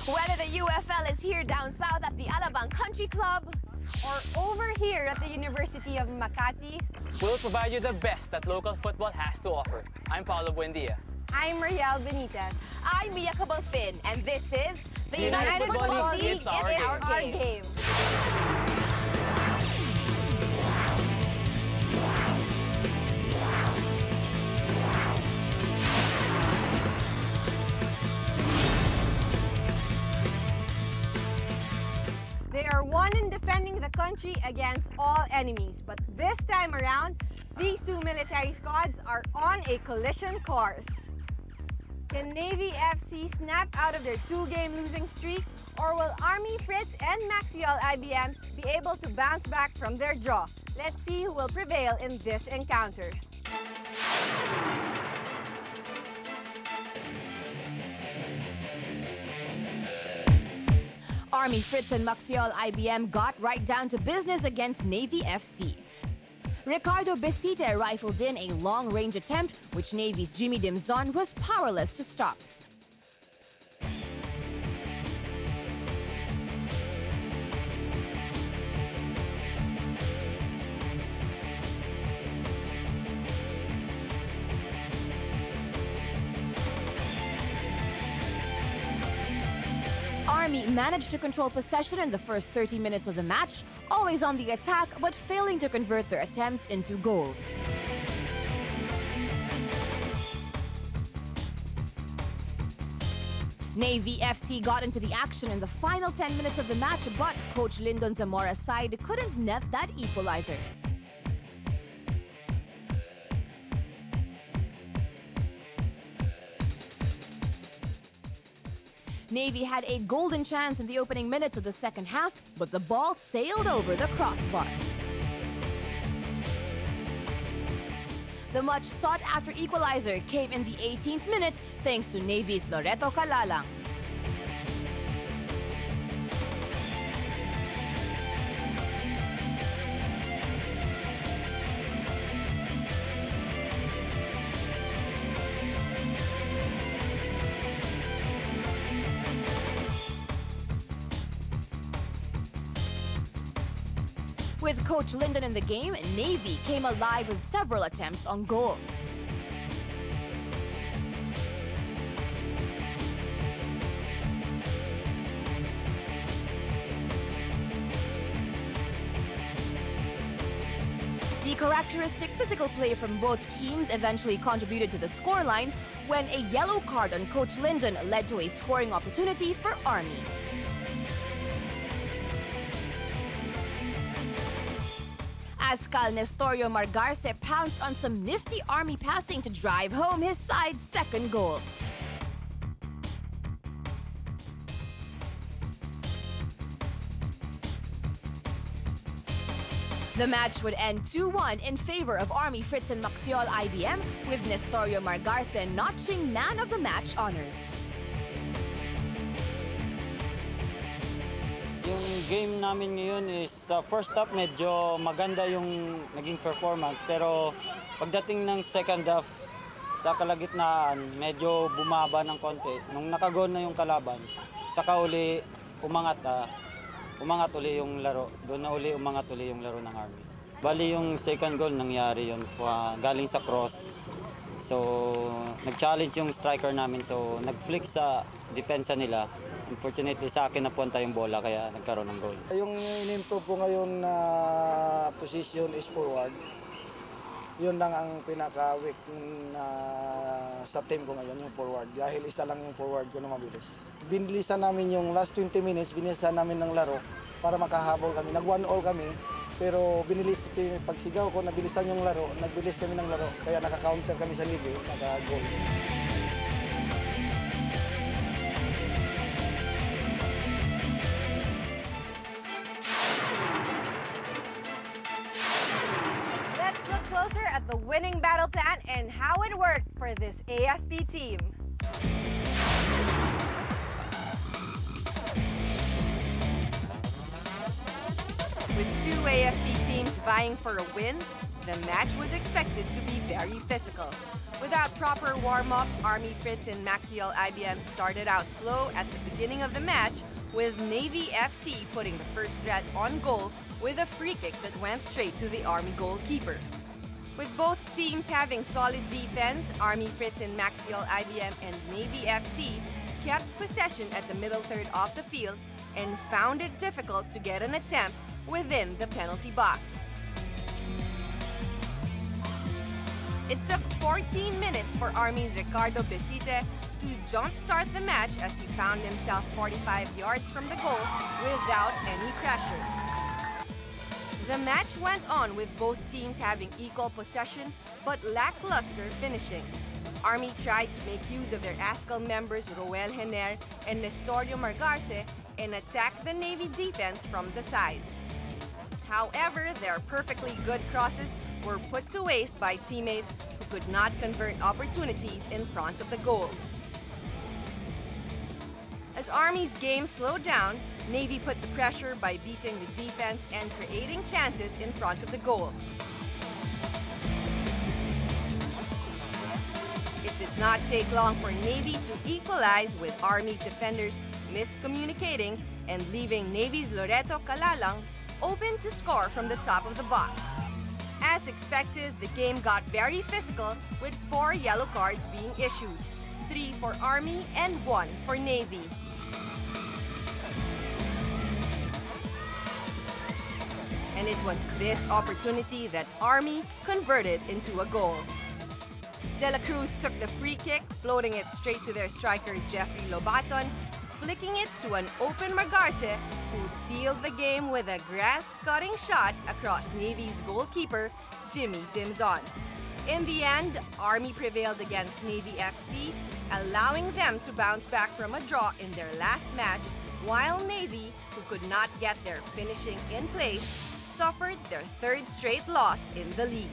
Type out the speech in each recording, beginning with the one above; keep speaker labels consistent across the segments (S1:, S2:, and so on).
S1: Whether the UFL is here down south at the Alabang Country Club
S2: or over here at the University of Makati,
S3: we'll provide you the best that local football has to offer. I'm Paolo Buendia.
S2: I'm Mariel Benitez.
S1: I'm Mia Cabalfin, and this is
S2: the United Football League.
S1: It's our game.
S2: They are one in defending the country against all enemies, but this time around, these two military squads are on a collision course. Can Navy FC snap out of their two-game losing streak, or will Army Fritz and Maxiol IBM be able to bounce back from their draw? Let's see who will prevail in this encounter.
S1: Army Fritz and Maxiol IBM got right down to business against Navy FC. Ricardo Besite rifled in a long-range attempt, which Navy's Jimmy Dimzon was powerless to stop. Army managed to control possession in the first 30 minutes of the match, always on the attack but failing to convert their attempts into goals. Navy FC got into the action in the final 10 minutes of the match, but Coach Lyndon Zamora's side couldn't net that equalizer. Navy had a golden chance in the opening minutes of the second half, but the ball sailed over the crossbar. The much sought-after equalizer came in the 18th minute thanks to Navy's Loreto Calalang. With Coach Lyndon in the game, Navy came alive with several attempts on goal. The characteristic physical play from both teams eventually contributed to the scoreline when a yellow card on Coach Lyndon led to a scoring opportunity for Army. Ascal Nestorio Margarce pounced on some nifty Army passing to drive home his side's second goal. The match would end 2-1 in favor of Army Fritz and Maxiol IBM, with Nestorio Margarce notching Man of the Match honors.
S4: Yung game namin ngayon is sa first half medyo maganda yung naging performance, pero pagdating ng second half sa kalagitnaan medyo bumaba ng konti. Nung nakagol na yung kalaban, saka uli umangat uli yung laro. Doon na uli umangat uli yung laro ng Army. Bali yung second goal nangyari yun galing sa cross. So nag-challenge yung striker namin, so nag-flick sa depensa nila. Unfortunately, sa akin napunta yung bola, kaya nagkaroon ng goal.
S5: Yung in-improve po ngayon na position is forward. Yun lang ang pinaka-weak sa team ko ngayon, yung forward. Dahil isa lang yung forward ko na mabilis. Binilisan namin yung last 20 minutes, binilisan namin ng laro para makahabol kami. Nag-1-all kami, pero pagsigaw ko, nabilisan yung laro, nagbilis kami ng laro. Kaya naka-counter kami sa liga, naka-goal.
S2: Closer at the winning battle plan and how it worked for this AFP team. With two AFP teams vying for a win, the match was expected to be very physical. Without proper warm-up, Army Fritz and Maxiol IBM started out slow at the beginning of the match, with Navy FC putting the first threat on goal with a free kick that went straight to the Army goalkeeper. With both teams having solid defense, Army Fritz and Maxiol IBM and Navy FC kept possession at the middle third of the field and found it difficult to get an attempt within the penalty box. It took 14 minutes for Army's Ricardo Besite to jumpstart the match as he found himself 45 yards from the goal without any pressure. The match went on with both teams having equal possession but lackluster finishing. Army tried to make use of their ASCL members Roel Hener and Nestorio Margarce and attack the Navy defense from the sides. However, their perfectly good crosses were put to waste by teammates who could not convert opportunities in front of the goal. As Army's game slowed down, Navy put the pressure by beating the defense and creating chances in front of the goal. It did not take long for Navy to equalize, with Army's defenders miscommunicating and leaving Navy's Loreto Calalang open to score from the top of the box. As expected, the game got very physical, with 4 yellow cards being issued, 3 for Army and 1 for Navy. And it was this opportunity that Army converted into a goal. De La Cruz took the free kick, floating it straight to their striker Jeffrey Lobaton, flicking it to an open Margarce, who sealed the game with a grass-cutting shot across Navy's goalkeeper, Jimmy Dimzon. In the end, Army prevailed against Navy FC, allowing them to bounce back from a draw in their last match, while Navy, who could not get their finishing in place, suffered their 3rd straight loss in the league.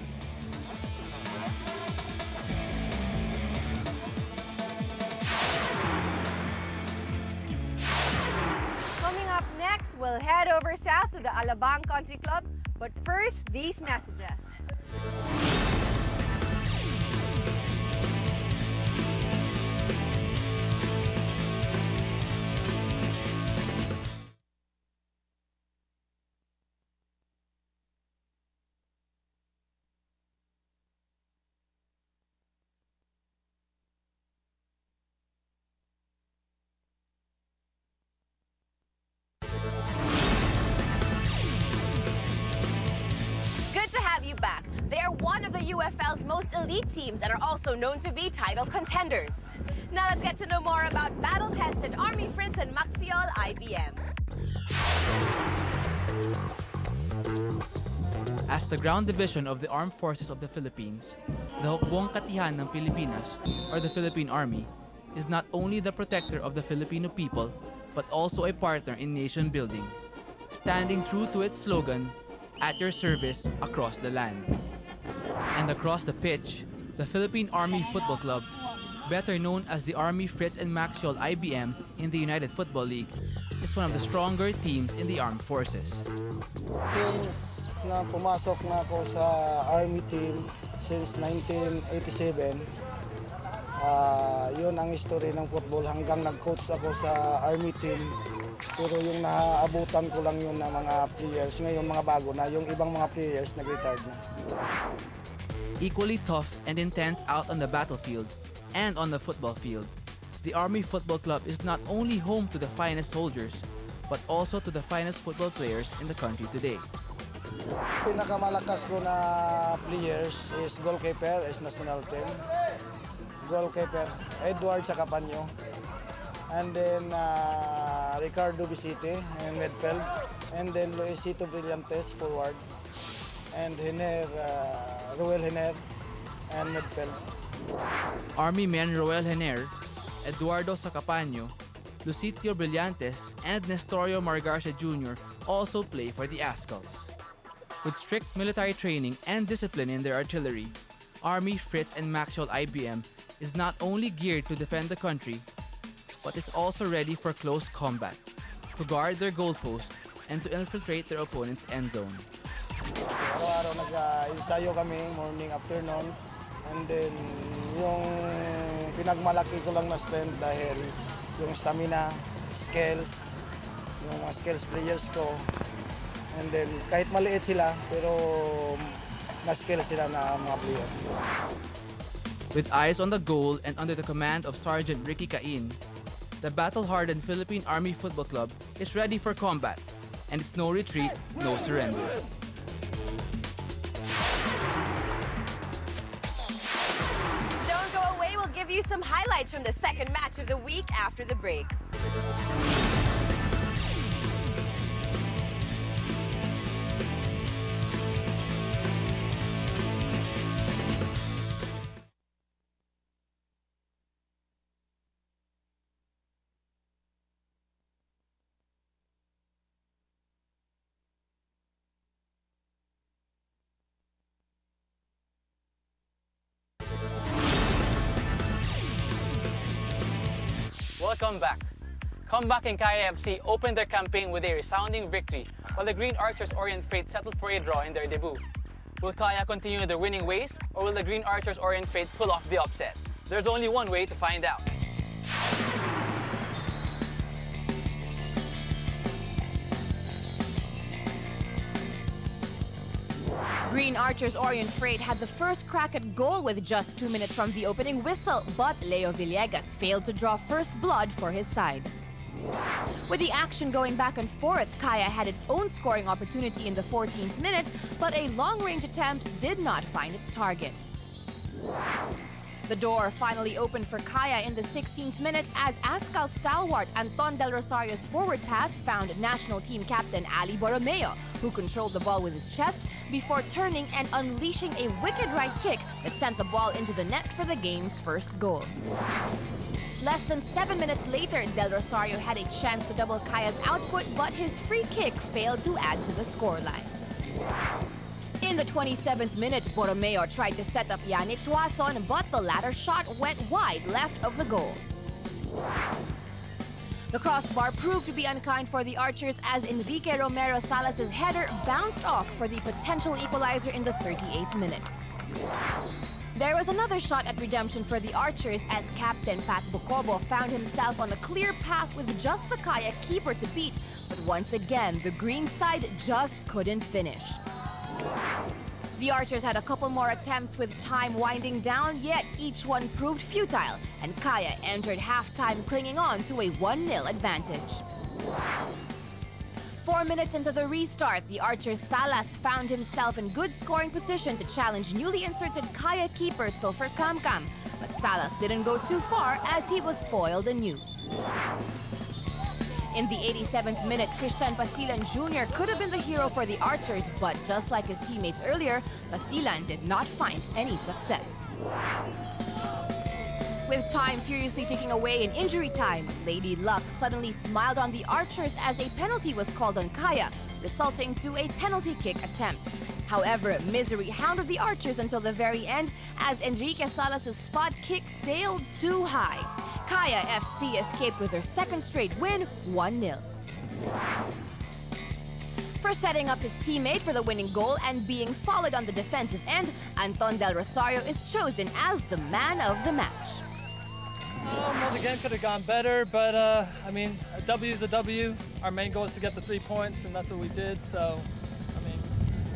S2: Coming up next, we'll head over south to the Alabang Country Club, but first, these messages.
S1: You back. They are one of the UFL's most elite teams and are also known to be title contenders. Now let's get to know more about battle-tested Army Fritz and Maxiol IBM.
S6: As the ground division of the Armed Forces of the Philippines, the Hukbong Katihan ng Pilipinas, or the Philippine Army, is not only the protector of the Filipino people, but also a partner in nation building, standing true to its slogan, "At your service across the land." And across the pitch, the Philippine Army Football Club, better known as the Army Fritz and Maxiol IBM in the United Football League, is one of the stronger teams in the armed forces.
S5: Since na pumasok na ako sa Army team since 1987, yun ang history ng football hanggang nag-coach ako sa Army team. Pero yung naabutan ko lang yun na mga players, ngayon mga bago na, yung ibang mga players nag-retired na.
S6: Equally tough and intense out on the battlefield and on the football field, the Army Football Club is not only home to the finest soldiers, but also to the finest football players in the country today.
S5: Pinakamalakas ko na players is goalkeeper, is national team. Goalkeeper, Edward Sacapanyo. And then Ricardo Besite in midfield, and then Luisito Brillantes forward, and Hener, Roel Hener, and midfield.
S6: Army men Roel Hener, Eduardo Sacapanyo, Luisito Brillantes, and Nestorio Margarce Jr. also play for the ASCLs. With strict military training and discipline in their artillery, Army Fritz and Maxiol IBM is not only geared to defend the country, but is also ready for close combat, to guard their goalpost, and to infiltrate their opponent's end zone.
S5: Araw-araw nag-ensayo kami morning, afternoon. And then yung pinagmalaki ko lang na strength dahil yung stamina, skills, yung mga skills players ko. And then kahit maliit sila pero na-skills sila na mga player.
S6: With eyes on the goal and under the command of Sergeant Ricky Cain, the battle-hardened Philippine Army Football Club is ready for combat, and it's no retreat, no surrender.
S1: Don't go away, we'll give you some highlights from the second match of the week after the break.
S3: Welcome back. Comeback and Kaya FC opened their campaign with a resounding victory, while the Green Archers Orient Freight settled for a draw in their debut. Will Kaya continue their winning ways, or will the Green Archers Orient Freight pull off the upset? There's only one way to find out.
S1: Green Archers Orient Freight had the first crack at goal with just 2 minutes from the opening whistle, but Leo Villegas failed to draw first blood for his side. With the action going back and forth, Kaya had its own scoring opportunity in the 14th minute, but a long-range attempt did not find its target. The door finally opened for Kaya in the 16th minute as Ascal stalwart Anton Del Rosario's forward pass found national team captain Ali Borromeo, who controlled the ball with his chest before turning and unleashing a wicked right kick that sent the ball into the net for the game's first goal. Less than 7 minutes later, Del Rosario had a chance to double Kaya's output, but his free kick failed to add to the scoreline. In the 27th minute, Borromeo tried to set up Yannick Tuason, but the latter shot went wide left of the goal. The crossbar proved to be unkind for the Archers as Enrique Romero Salas' header bounced off for the potential equalizer in the 38th minute. There was another shot at redemption for the Archers as Captain Pat Bukobo found himself on a clear path with just the Kaya keeper to beat, but once again, the green side just couldn't finish. The Archers had a couple more attempts with time winding down, yet each one proved futile, and Kaya entered halftime clinging on to a 1-0 advantage. 4 minutes into the restart, the Archers' Salas found himself in good scoring position to challenge newly inserted Kaya keeper Topher Kamkam, but Salas didn't go too far as he was foiled anew. In the 87th minute, Christian Pasilan Jr. could have been the hero for the Archers, but just like his teammates earlier, Pasilan did not find any success. With time furiously ticking away in injury time, Lady Luck suddenly smiled on the Archers as a penalty was called on Kaya, resulting to a penalty kick attempt. However, misery hounded the Archers until the very end as Enrique Salas' spot kick sailed too high. Kaya FC escaped with their second straight win, 1-0. For setting up his teammate for the winning goal and being solid on the defensive end, Anton Del Rosario is chosen as the man of the match.
S7: Well, the game could have gone better, but I mean, a W is a W. Our main goal is to get the 3 points, and that's what we did. So, I mean,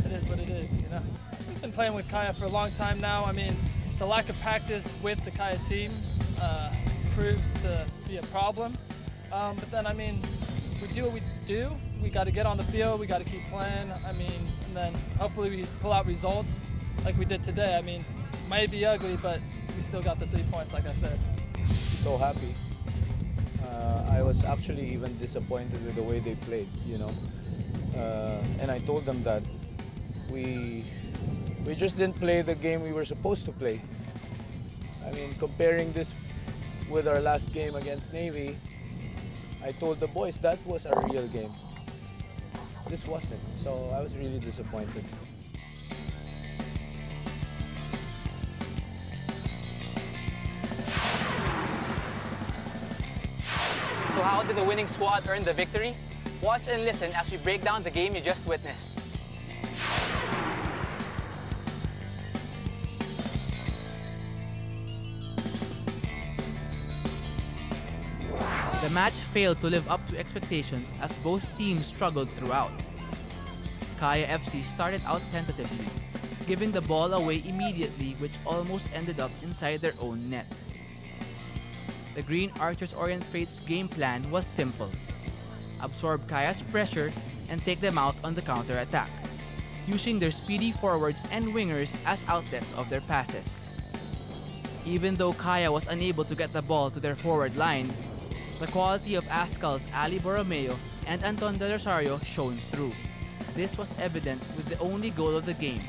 S7: it is what it is, you know. We've been playing with Kaya for a long time now. I mean, the lack of practice with the Kaya team proves to be a problem. But then, I mean, we do what we do. We got to get on the field. We got to keep playing. I mean, and then hopefully we pull out results like we did today. I mean, it might be ugly, but we still got the 3 points, like I said.
S8: So happy. I was actually even disappointed with the way they played, you know. And I told them that we just didn't play the game we were supposed to play. I mean, comparing this with our last game against Navy, I told the boys that was our real game. This wasn't, so I was really disappointed.
S3: So how did the winning squad earn the victory? Watch and listen as we break down the game you just witnessed.
S6: The match failed to live up to expectations as both teams struggled throughout. Kaya FC started out tentatively, giving the ball away immediately, which almost ended up inside their own net. The Green Archers Orient Fate's game plan was simple: absorb Kaya's pressure and take them out on the counter-attack, using their speedy forwards and wingers as outlets of their passes. Even though Kaya was unable to get the ball to their forward line, the quality of Ascal's Ali Borromeo and Anton De Rosario shone through. This was evident with the only goal of the game.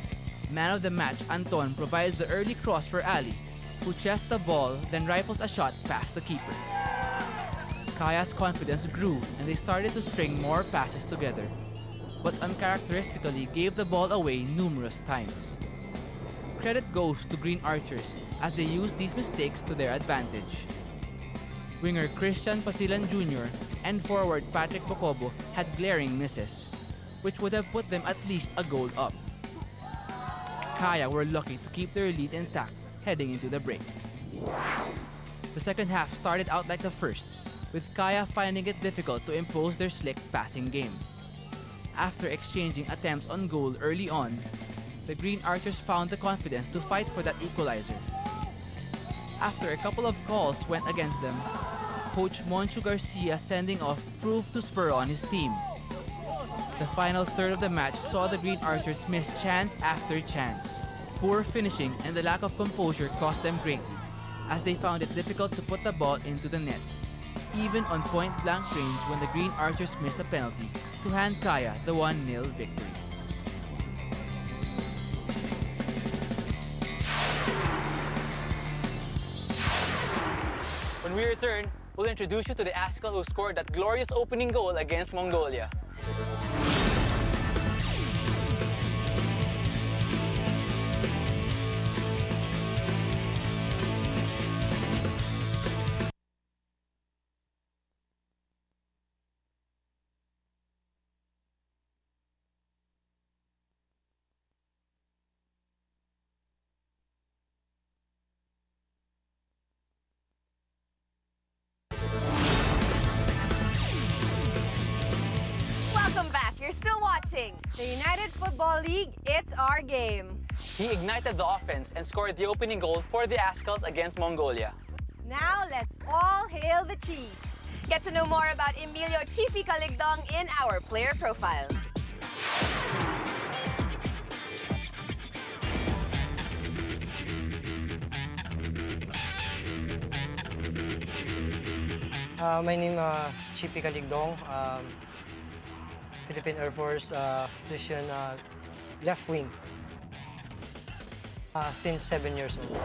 S6: Man of the match Anton provides the early cross for Ali, who chests the ball, then rifles a shot past the keeper. Kaya's confidence grew and they started to string more passes together, but uncharacteristically gave the ball away numerous times. Credit goes to Green Archers as they used these mistakes to their advantage. Winger Christian Pasilan Jr. and forward Patrick Bocobo had glaring misses, which would have put them at least a goal up. Kaya were lucky to keep their lead intact heading into the break. The second half started out like the first, with Kaya finding it difficult to impose their slick passing game. After exchanging attempts on goal early on, the Green Archers found the confidence to fight for that equalizer. After a couple of calls went against them, Coach Moncho Garcia's sending off proved to spur on his team. The final third of the match saw the Green Archers miss chance after chance. Poor finishing and the lack of composure cost them greatly, as they found it difficult to put the ball into the net, even on point-blank range when the Green Archers missed a penalty to hand Kaya the 1-0 victory.
S3: When we return, we'll introduce you to the Ascal who scored that glorious opening goal against Mongolia.
S2: Welcome back. You're still watching the United Football League. It's our game.
S3: He ignited the offense and scored the opening goal for the Ascals against Mongolia.
S2: Now let's all hail the chief.
S1: Get to know more about Emilio Chifi Caligdong in our player profile.
S9: My name is Chifi Caligdong, Philippine Air Force, position left wing. Since 7 years old.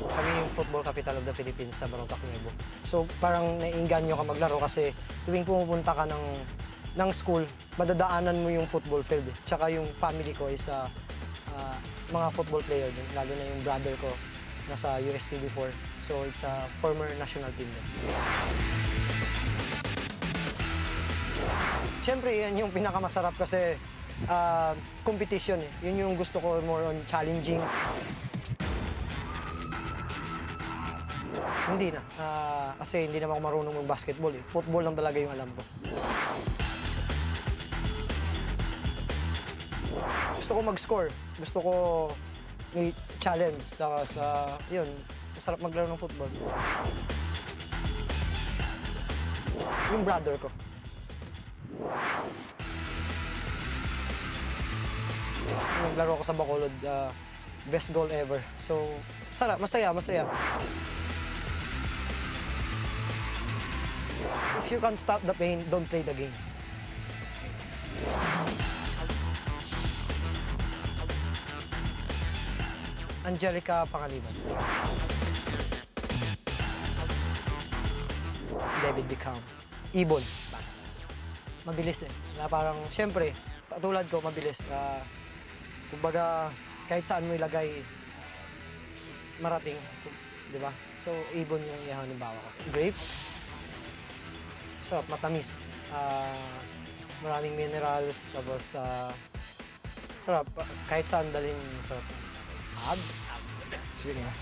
S9: Kami yung football capital of the Philippines sa Barontac Nuevo. So parang naiinganyo ka maglaro kasi tuwing pumupunta ka ng school, madadaanan mo yung football field. Tsaka yung family ko is mga football player din, lalo na yung brother ko nasa UST before. So it's a former national team din. Siyempre, yan yung pinakamasarap kasi competition eh. Yun yung gusto ko, more on challenging. Hindi na. Kasi hindi naman ako marunong mag-basketball eh. Football lang talaga yung alam ko. Gusto ko mag-score. Gusto ko may challenge. Tapos, yun, masarap maglaro ng football. Yung brother ko. Naglaro ako sa Bacolod, best goal ever. So, sarap, masaya. If you can't stop the pain, don't play the game. Angelica Pangaliban. David Beckham. Ibon. Mabilis eh. Na parang, siyempre, patulad ko, mabilis. Kumbaga, kahit saan mo ilagay, marating. Di ba? So, ibon yung ihalimbawa ko. Grapes. Sarap, matamis. Maraming minerals. Tapos, sarap. Kahit saan dalhin, sarap. Abs. Sige nga.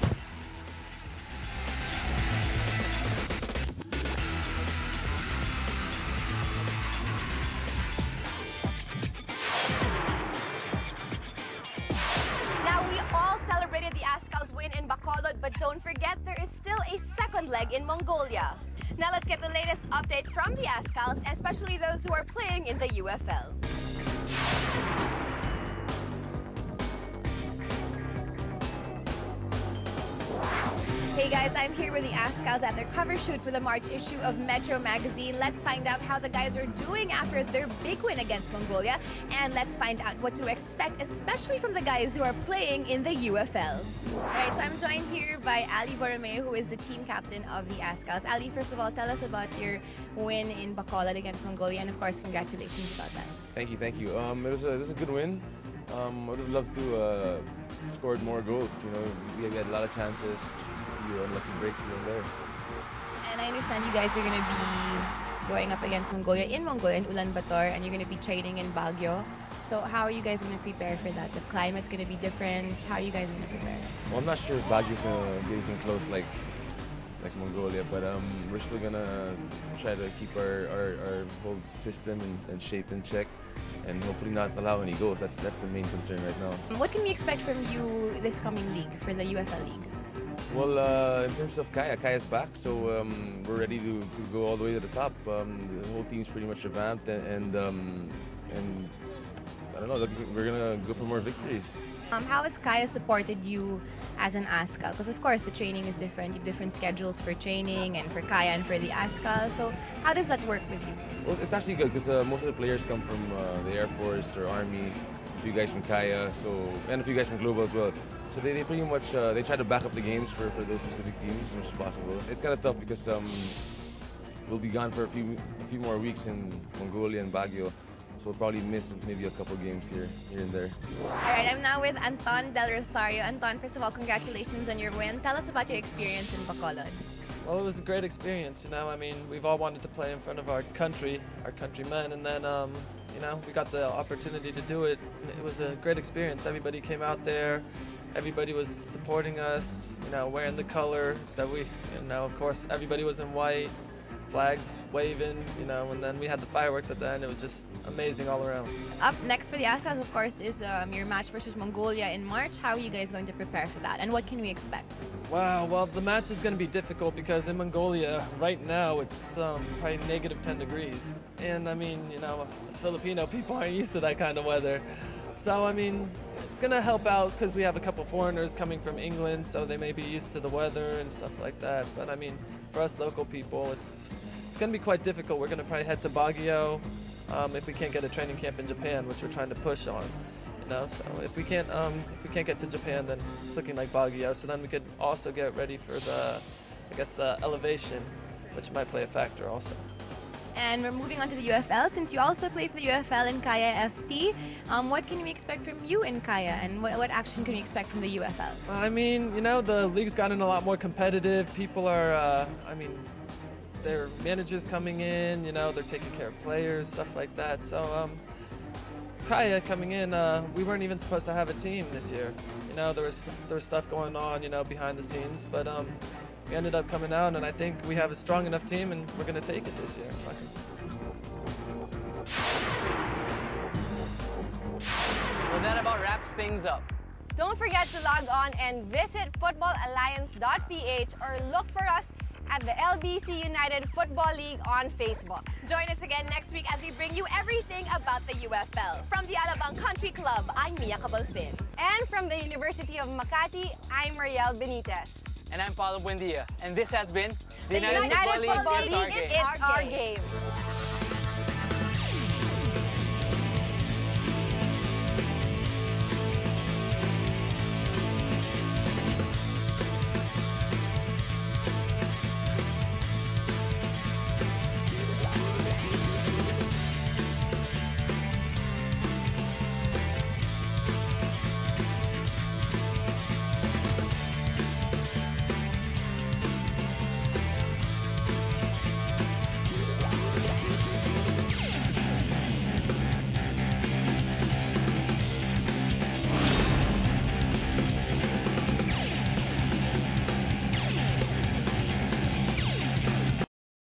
S1: Bacolod, but don't forget there is still a second leg in Mongolia. Now let's get the latest update from the Ascals, especially those who are playing in the UFL. Hey guys, I'm here with the Ascals at their cover shoot for the March issue of Metro Magazine. Let's find out how the guys are doing after their big win against Mongolia, and let's find out what to expect, especially from the guys who are playing in the UFL. Alright, so I'm joined here by Ali Borromeo, who is the team captain of the Ascals. Ali, first of all, tell us about your win in Bacolod against Mongolia, and of course, congratulations about that.
S10: Thank you, thank you. It was a good win. I would have loved to scored more goals. You know, we had a lot of chances, just a few unlucky breaks here and there.
S1: And I understand you guys are going to be going up against Mongolia in Ulaanbaatar, and you're going to be training in Baguio. So how are you guys going to prepare for that? The climate's going to be different. How are you guys going to prepare?
S10: Well, I'm not sure if Baguio's going to be anything close like Mongolia, but we're still going to try to keep our whole system and shape in check, and hopefully not allow any goals. That's the main concern right now.
S1: What can we expect from you this coming league, for the UFL League?
S10: Well, in terms of Kaya's back, so we're ready to go all the way to the top. The whole team's pretty much revamped, and I don't know, we're gonna go for more victories.
S1: How has Kaya supported you as an Ascal? Because of course the training is different. You have different schedules for training and for Kaya and for the Ascal. So how does that work with you?
S10: Well, it's actually good because most of the players come from the Air Force or Army, a few guys from Kaya, and a few guys from Global as well. So they pretty much they try to back up the games for those specific teams as much as possible. It's kind of tough because we'll be gone for a few more weeks in Mongolia and Baguio. So we'll probably miss maybe a couple games here and there.
S1: All right, I'm now with Anton Del Rosario. Anton, first of all, congratulations on your win. Tell us about your experience in Bacolod.
S7: Well, it was a great experience, you know. I mean, we've all wanted to play in front of our countrymen, and then, you know, we got the opportunity to do it. It was a great experience. Everybody came out there. Everybody was supporting us, you know, wearing the color that we, you know, of course, everybody was in white. Flags waving, you know, and then we had the fireworks at the end. It was just amazing all around.
S1: Up next for the Ascals, of course, is your match versus Mongolia in March. How are you guys going to prepare for that, and what can we expect?
S7: Wow, well, the match is going to be difficult because in Mongolia, right now, it's probably negative 10 degrees. And, I mean, you know, as Filipino, people aren't used to that kind of weather. So, I mean, it's going to help out because we have a couple foreigners coming from England, so they may be used to the weather and stuff like that. But, I mean, for us local people, it's going to be quite difficult. We're going to probably head to Baguio if we can't get a training camp in Japan, which we're trying to push on. You know, so if we can't get to Japan, then it's looking like Baguio. So then we could also get ready for the elevation, which might play a factor also.
S1: And we're moving on to the UFL. Since you also play for the UFL in Kaya FC, what can we expect from you in Kaya, and what action can we expect from the UFL?
S7: I mean, you know, the league's gotten a lot more competitive. People are, I mean, there are managers coming in, you know, they're taking care of players, stuff like that. So, Kaya coming in, we weren't even supposed to have a team this year. You know, there was stuff going on, you know, behind the scenes, but we ended up coming out, and I think we have a strong enough team, and we're going to take it this year.
S3: Well, that about wraps things up.
S2: Don't forget to log on and visit footballalliance.ph or look for us at the LBC United Football League on Facebook.
S1: Join us again next week as we bring you everything about the UFL. From the Alabang Country Club, I'm Mia Cabalfin.
S2: And from the University of Makati, I'm Mariel Benitez.
S3: And I'm Paulo Buendia. And this has been
S2: The United Football League, it's our game.